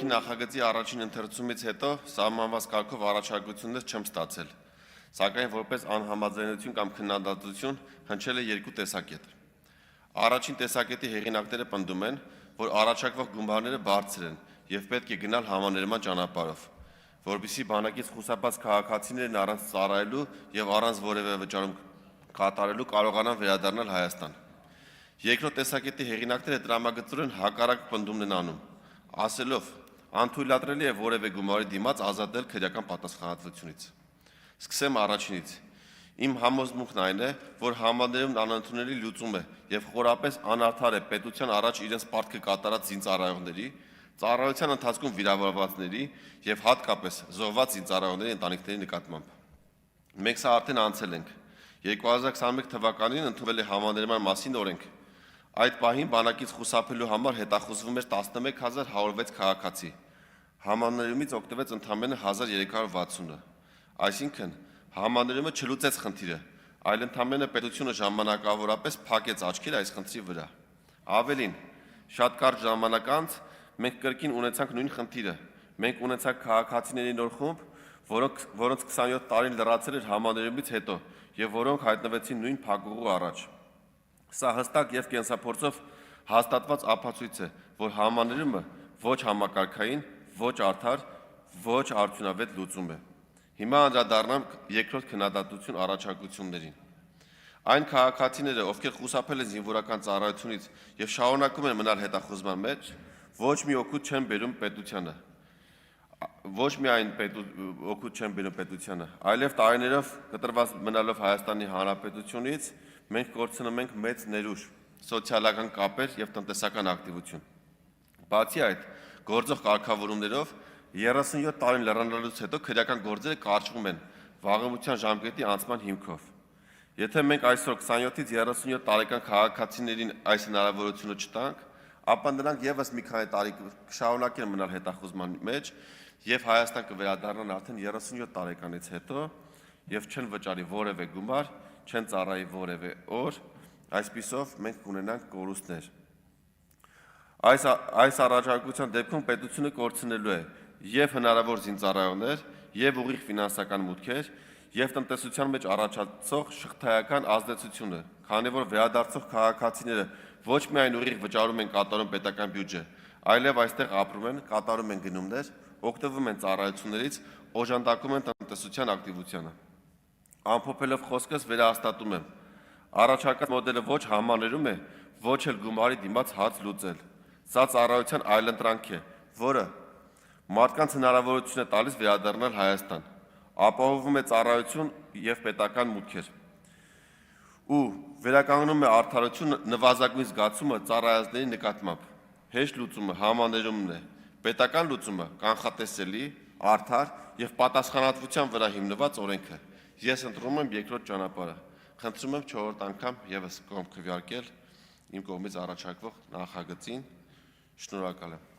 օրենքի նախագծի առաջին ընթերցումից հետո սահմանված կարգով առաջարկություններ չեմ ստացել, սակայն որպես անհամաձայնություն կամ քննադատություն հնչել է երկու տեսակետ։ Առաջին տեսակետի հեղինակները պնդում են, որ առաջարկվող գումարները բարձր են եւ պետք է գնալ համաներման ճանապարհով, որպեսզի բանակից խուսափած քաղաքացիներն առանց ծառայելու եւ առանց որևէ վճարում կատարելու կարողանան վերադառնալ Հայաստան։ Երկրորդ տեսակետի հեղինակները տրամագծորեն հակառակ պնդումն են անում, ասելով, անթույլատրելի է որևէ գումարի դիմաց ազատել քրեական պատասխանատվությունից։ Սկսեմ առաջինից։ Իմ համոզմունքն այն է, որ համաներումն անընդունելի լուծում է եւ խորապես անարդար է պետության առաջ իրենց պարտքը կատարած զինծառայողների, ծառայության ընթացքում վիրավորվածների եւ հատկապես զոհված զինծառայողների ընտանիքների նկատմամբ։ Մենք սա արդեն անցել ենք։ 2021 թվականին ընդունվել է համաներման մասին օրենք։ Այդ պահին բանակից խուսափելու համար հետախուզվում էր 11106 քաղաքացի։ Համաներումից օգտվեց ընդամենը 1360-ը։ Այսինքն համաներումը չլուծեց խնդիրը, այլ ընդամենը պետությունը ժամանակավորապես փակեց աչքերը այս խնդրի վրա։ Ավելին, շատ կարճ ժամանակ անց մենք կրկին ունեցանք նույն խնդիրը։ Մենք ունեցանք քաղաքացիների նոր խումբ, որոնց 27 տարին լրացել էր համաներումից հետո եւ որոնք հայտնվեցին նույն փակուղու առաջ։ Սա հստակ եւ կենսափորձով հաստատված ապացույց է, որ համաներումը ոչ համակարգային, ոչ արդար, ոչ արդյունավետ լուծում է։ Հիմա անդրադառնամ երկրորդ քննադատություն առաջարկություններին։ Այն քաղաքացիները, ովքեր խուսափել են զինվորական ծառայությունից եւ շարունակում են մնալ հետախուզման մեջ, ոչ մի օգուտ չեն բերում պետությանը։ Ոչ միայն օգուտ չեն բերում պետությանը, այլև տարիներով կտրված մնալով Հայաստանի Հանրապետությունից մենք կորցնում ենք մեծ ներուժ, սոցիալական կապեր եւ տնտեսական ակտիվություն։ Բացի այդ, գործող կարգավորումներով 37 տարին լրանալուց հետո քրեական գործերը կարճվում են վաղեմության ժամկետի անցման հիմքով։ Եթե մենք այսօր 27-ից 37 տարեկան քաղաքացիներին այս հնարավորությունը չտանք, ապա նրանք եւս մի քանի տարի կշարունակեն մնալ հետախուզման մեջ եւ Հայաստան կվերադառնան արդեն 37 տարեկանից հետո եւ չեն վճարի որևէ գումար, չեն ծառայի որևէ օր, այսպիսով մենք կունենանք կորուստներ։ Այս առաջարկության դեպքում պետությունը կորցնելու է եւ հնարավոր զինծառայողներ, եւ ուղիղ ֆինանսական մուտքեր, եւ տնտեսության մեջ առաջացող շղթայական ազդեցությունը, քանի որ վերադարձող քաղաքացիները ոչ միայն ուղիղ վճարում են կատարում պետական բյուջե, այլև այստեղ ապրում են, կատարում են գնումներ, օգտվում են ծառայություններից, օժանդակում են տնտեսության ակտիվությանը։ Ամփոփելով խոսքս վերահաստատում եմ, առաջարկած մոդելը ոչ համաներում է, ոչ էլ գումարի դիմաց հաց լուծել։ Սա ծառայության այլընտրանք է, որը մարդկանց հնարավորություն է տալիս վերադառնալ Հայաստան, ապահովում է ծառայություն եւ պետական մուտքեր։ Ու վերականգնում է արդարություն նվազագույն զգացումը ծառայածների նկատմամբ։ Հեշտ լուծումը համաներումն է, պետական լուծումը կանխատեսելի, արդար եւ պատասխանատվության վրա հիմնված օրենք է։ Ես ընտրում եմ երկրորդ ճանապարհը։ Խնդրում եմ 4-րդ անգամ եւս կողմ քվեարկել իմ կողմից առաջարկվող նախագծին։ Շնորհակալ եմ։